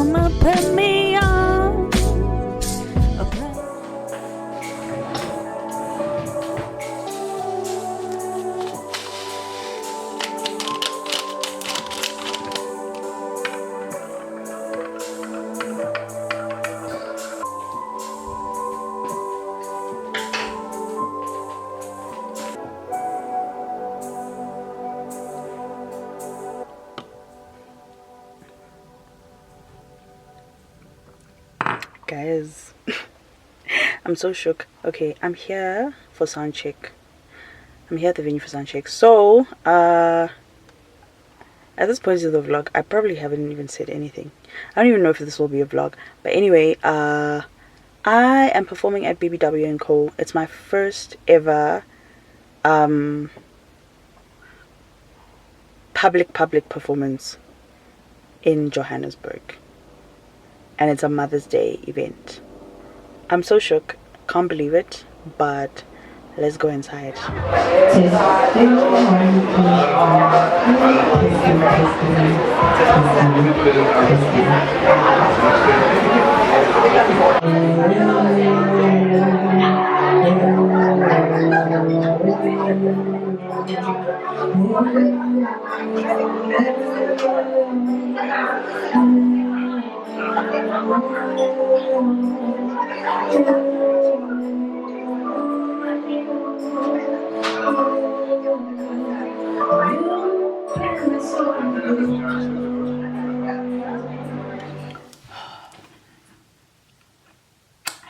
Mama put me on a plane. Guys, I'm so shook. Okay, I'm here for sound check. I'm here at the venue for sound check. So, at this point of the vlog, I probably haven't even said anything. I don't even know if this will be a vlog. But anyway, I am performing at BBW&CO. It's my first ever public performance in Johannesburg. And it's a Mother's Day event. I'm so shook, can't believe it, but let's go inside.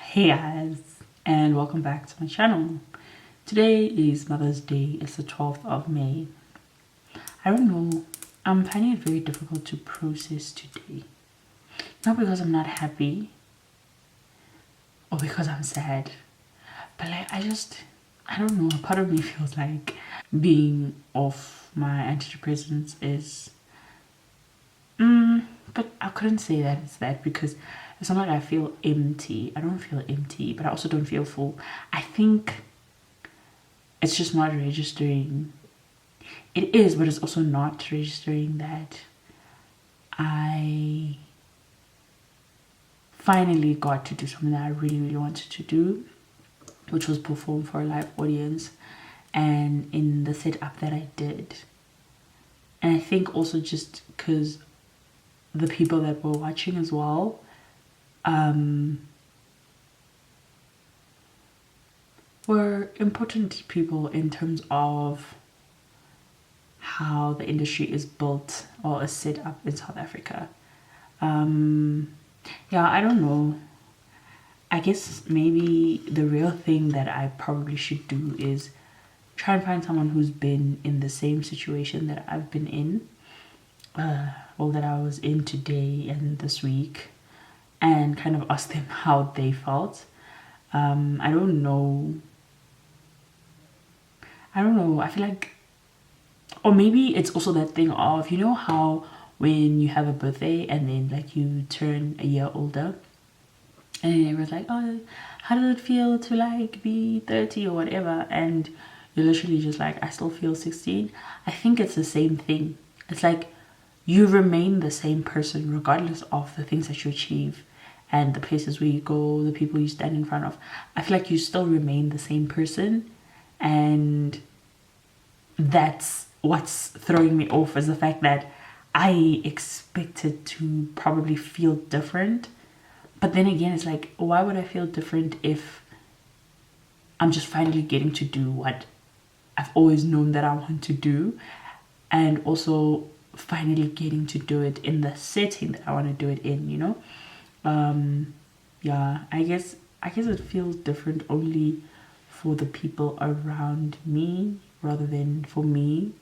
Hey guys, and welcome back to my channel. Today is Mother's Day. It's the 12th of May. I don't know, I'm finding it very difficult to process today. Not because I'm not happy or because I'm sad, but like I don't know, a part of me feels like being off my antidepressants is but I couldn't say that it's that because it's not like I feel empty. I don't feel empty, but I also don't feel full. I think it's just not registering. It is, but it's also not registering that I finally got to do something that I really wanted to do, which was perform for a live audience, and in the setup that I did. And I think also just because the people that were watching as well were important people in terms of how the industry is built or is set up in South Africa. Yeah, I don't know. I guess maybe the real thing that I probably should do is try and find someone who's been in the same situation that I've been in, well, that I was in today and this week, and kind of ask them how they felt. I don't know. I feel like, or maybe it's also that thing of, you know how when you have a birthday and then like you turn a year older and it was like, oh, how does it feel to like be 30 or whatever, and you're literally just like, I still feel 16. I think it's the same thing. It's like you remain the same person regardless of the things that you achieve and the places where you go, the people you stand in front of. I feel like you still remain the same person, and that's what's throwing me off, is the fact that I expected to probably feel different. But then again, it's like, why would I feel different if I'm just finally getting to do what I've always known that I want to do, and also finally getting to do it in the setting that I want to do it in, you know? Yeah, I guess it feels different only for the people around me rather than for me,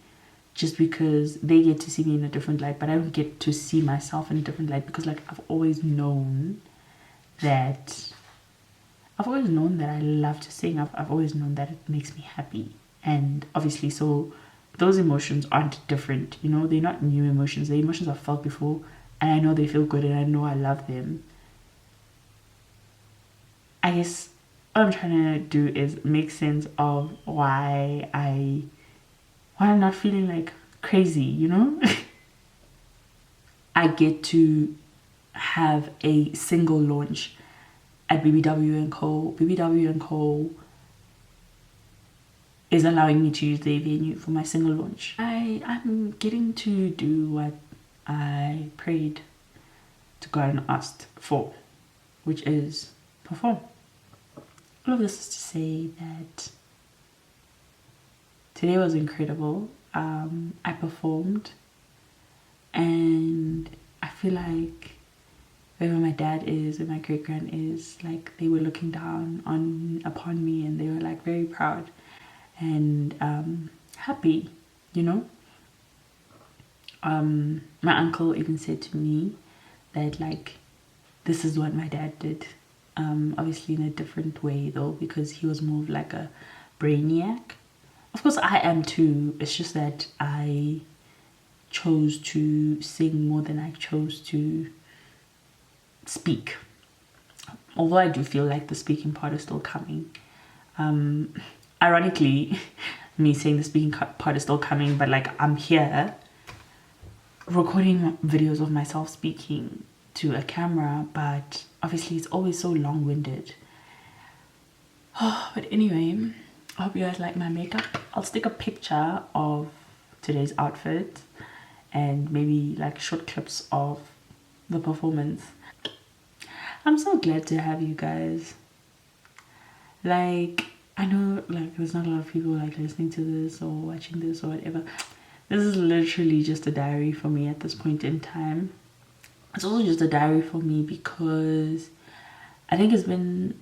just because they get to see me in a different light, but I don't get to see myself in a different light, because like I've always known that I love to sing. I've always known that it makes me happy, and obviously so those emotions aren't different, you know? They're not new emotions. The emotions I've felt before, and I know they feel good, and I know I love them. I guess what I'm trying to do is make sense of why I'm not feeling like crazy, you know? I get to have a single launch at BBW&CO. BBW&CO is allowing me to use their venue for my single launch. I'm getting to do what I prayed to God and asked for, which is perform. All of this is to say that today was incredible. I performed, and I feel like wherever my dad is, where my great grand is, like they were looking down upon me, and they were like very proud and happy, you know. My uncle even said to me that like this is what my dad did, obviously in a different way though, because he was more of like a brainiac. Of course I am too, it's just that I chose to sing more than I chose to speak, although I do feel like the speaking part is still coming. Ironically, me saying the speaking part is still coming, but like I'm here recording videos of myself speaking to a camera, but obviously it's always so long-winded. But anyway, I hope you guys like my makeup. I'll stick a picture of today's outfit and maybe like short clips of the performance. I'm so glad to have you guys. Like, I know like there's not a lot of people like listening to this or watching this or whatever. This is literally just a diary for me at this point in time. It's also just a diary for me because I think it's been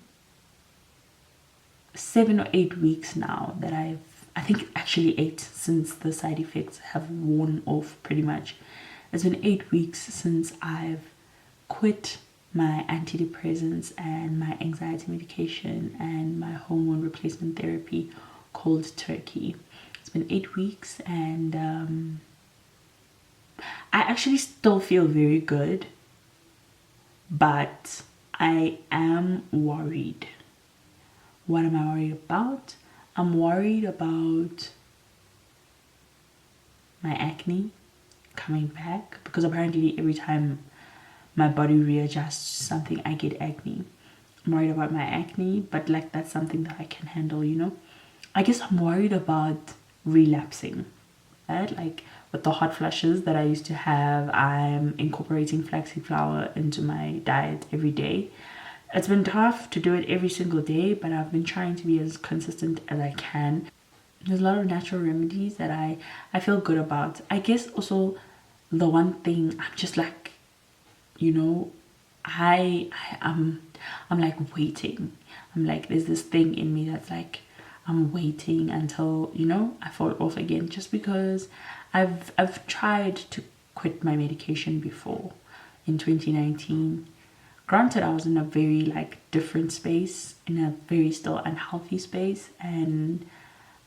7 or 8 weeks now that I think actually 8, since the side effects have worn off pretty much. It's been 8 weeks since I've quit my antidepressants and my anxiety medication and my hormone replacement therapy cold turkey. It's been 8 weeks, and I actually still feel very good, but I am worried. What am I worried about? I'm worried about my acne coming back, because apparently every time my body readjusts to something I get acne. I'm worried about my acne, but like that's something that I can handle, you know. I guess I'm worried about relapsing, right? Like with the hot flushes that I used to have, I'm incorporating flaxseed flour into my diet every day. It's been tough to do it every single day, but I've been trying to be as consistent as I can. There's a lot of natural remedies that I feel good about. I guess also the one thing I'm just like, you know, I'm like waiting. I'm like, there's this thing in me that's like, I'm waiting until, you know, I fall off again, just because I've tried to quit my medication before in 2019. Granted, I was in a very like different space, in a very still unhealthy space, and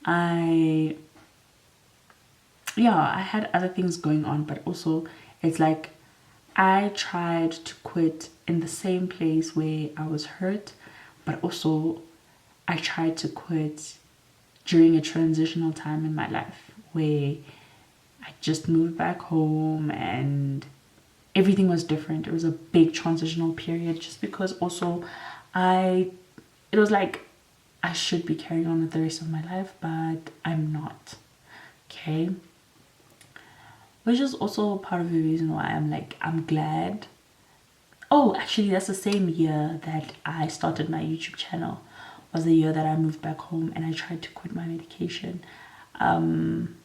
I had other things going on, but also it's like I tried to quit in the same place where I was hurt, but also I tried to quit during a transitional time in my life where I just moved back home and everything was different. It was a big transitional period, just because also it was like I should be carrying on with the rest of my life, but I'm not. Okay, which is also part of the reason why I'm glad. Oh, actually that's the same year that I started my YouTube channel, was the year that I moved back home and I tried to quit my medication. I'm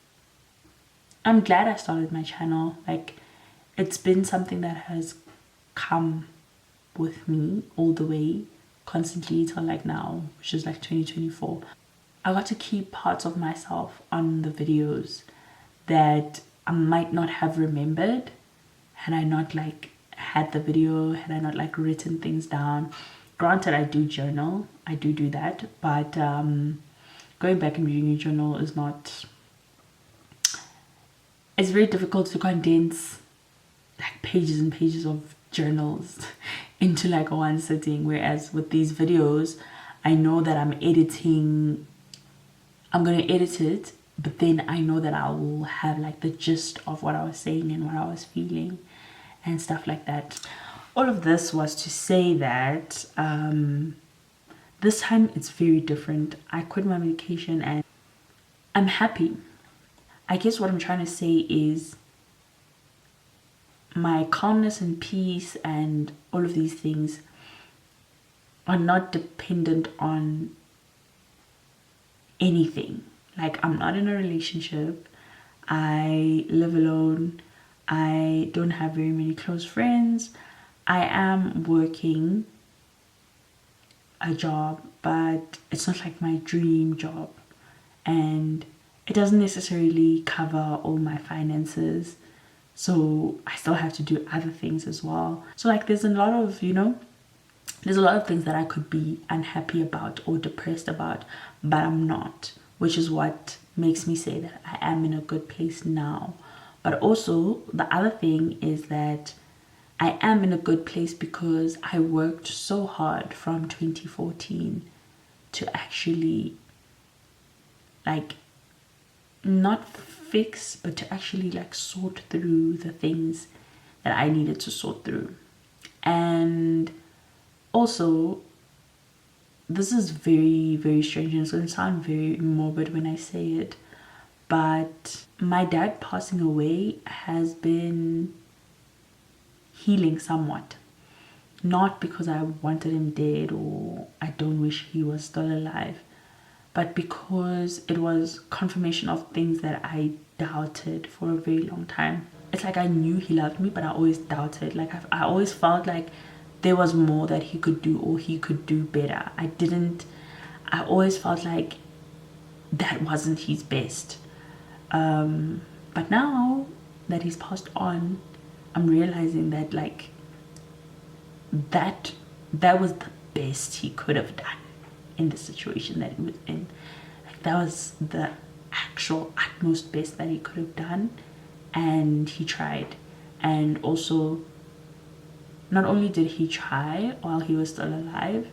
glad I started my channel. Like, it's been something that has come with me all the way, constantly, till like now, which is like 2024. I got to keep parts of myself on the videos that I might not have remembered had I not like had the video, had I not like written things down. Granted, I do journal, I do that, but going back and reading your journal is not, it's very difficult to condense like pages and pages of journals into like one sitting, whereas with these videos I know that I'm gonna edit it, but then I know that I will have like the gist of what I was saying and what I was feeling and stuff like that. all of this was to say that this time it's very different. I quit my medication and I'm happy. I guess what I'm trying to say is my calmness and peace and all of these things are not dependent on anything. Like, I'm not in a relationship. I live alone. I don't have very many close friends. I am working a job, but it's not like my dream job, and it doesn't necessarily cover all my finances, so I still have to do other things as well. So like there's a lot of, you know, there's a lot of things that I could be unhappy about or depressed about, but I'm not, which is what makes me say that I am in a good place now. But also the other thing is that I am in a good place because I worked so hard from 2014 to actually, like, not fix, but to actually like sort through the things that I needed to sort through. And also, this is very, very strange and it's going to sound very morbid when I say it, but my dad passing away has been healing somewhat. Not because I wanted him dead or I don't wish he was still alive, but because it was confirmation of things that I doubted for a very long time. It's like I knew he loved me, but I always doubted. Like I always felt like there was more that he could do or he could do better. I always felt like that wasn't his best. But now that he's passed on, I'm realizing that like that was the best he could have done in the situation that he was in. Like that was the actual utmost best that he could have done, and he tried. And also, not only did he try while he was still alive,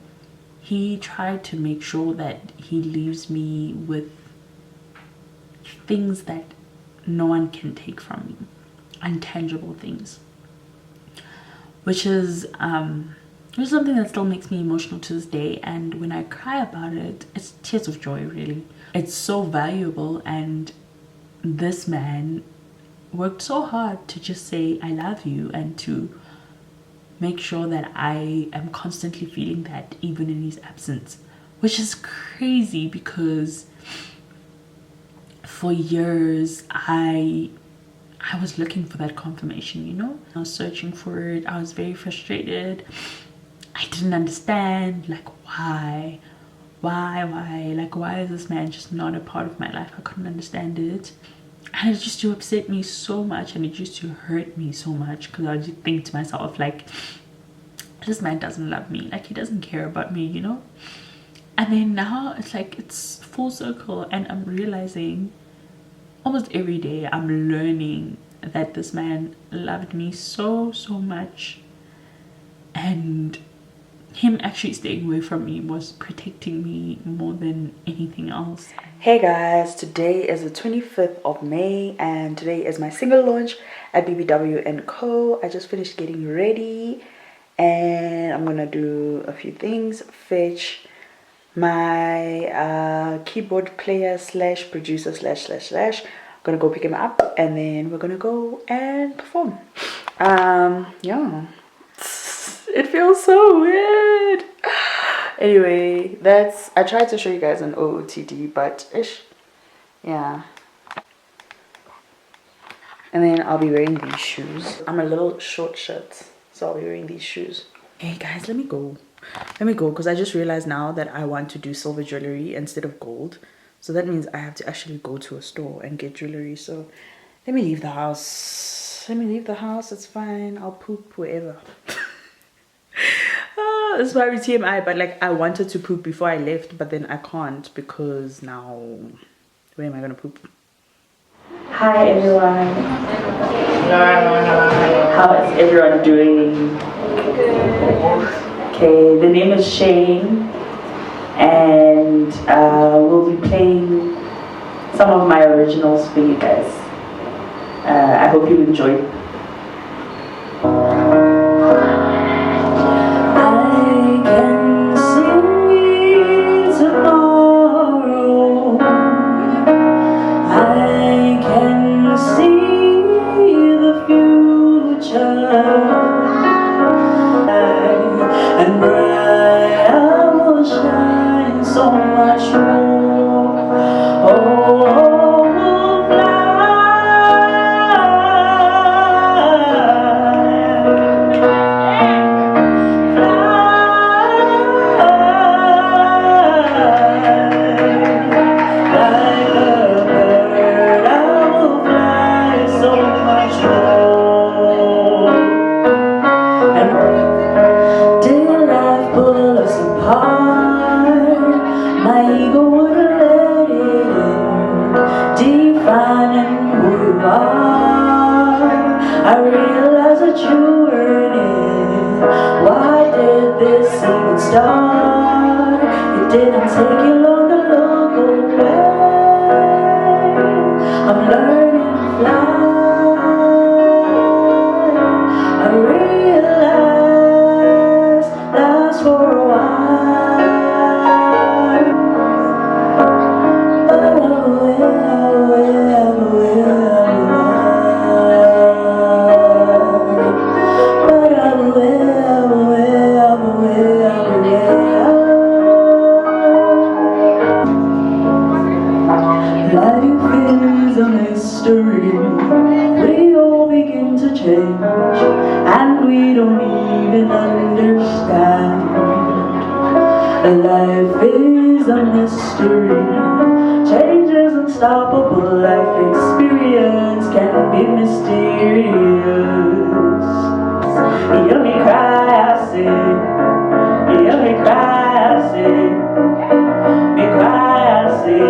he tried to make sure that he leaves me with things that no one can take from me, intangible things, which is something that still makes me emotional to this day. And when I cry about it, it's tears of joy, really. It's so valuable, and this man worked so hard to just say I love you and to make sure that I am constantly feeling that even in his absence, which is crazy because for years I was looking for that confirmation, you know. I was searching for it. I was very frustrated. I didn't understand, like, why, like, why is this man just not a part of my life? I couldn't understand it, and it used to upset me so much, and it used to hurt me so much, because I would think to myself, like, this man doesn't love me, like, he doesn't care about me, you know. And then now it's like it's full circle, and I'm realizing almost every day I'm learning that this man loved me so much, and him actually staying away from me was protecting me more than anything else. Hey guys, today is the 25th of May and today is my single launch at BBW&CO. I just finished getting ready and I'm gonna do a few things. Fetch my keyboard player slash producer slash. I'm gonna go pick him up and then we're gonna go and perform. Yeah, it feels so weird. Anyway, I tried to show you guys an OOTD, but ish, yeah. And then I'll be wearing these shoes. I'm a little short shirt, so I'll be wearing these shoes. Hey guys, let me go because I just realized now that I want to do silver jewelry instead of gold, so that means I have to actually go to a store and get jewelry. So let me leave the house. It's fine. I'll poop wherever. This is probably TMI, but like I wanted to poop before I left, but then I can't because now where am I gonna poop? Hi everyone. How is everyone doing? Okay, the name is Shane, and we'll be playing some of my originals for you guys. I hope you enjoy. And bright I will shine so much more. Oh, will did life pull us apart? My ego wouldn't let it in, defining who you are. I realized that you weren't it. Why did this even start? It didn't take you long to look away. I'm learning to fly. I realize that's for a while, but I life is a mystery. We all begin to change, and we don't even understand. Life is a mystery. Change is unstoppable. Life experience can be mysterious. You hear me cry, I say. You hear me cry, I say. Me cry, I say.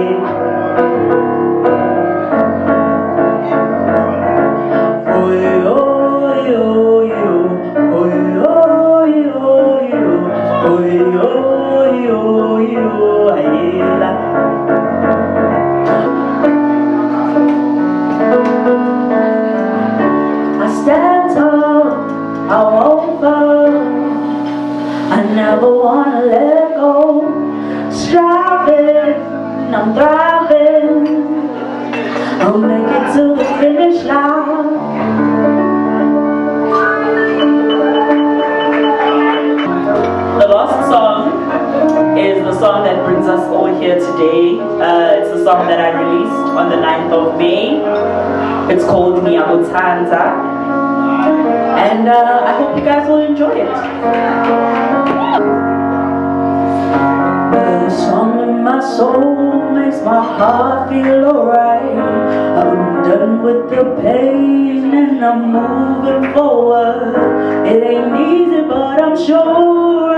I stand tall, I won't fall. I never wanna let go. Striving, I'm thriving. I'll make it to the finish line. The last song is the song that brings us all here today. It's the song that I released on the 9th of May. It's called Ngiyakuthanda. And I hope you guys will enjoy it. The song in my soul makes my heart feel alright. I'm done with the pain and I'm moving forward. It ain't easy, but I'm sure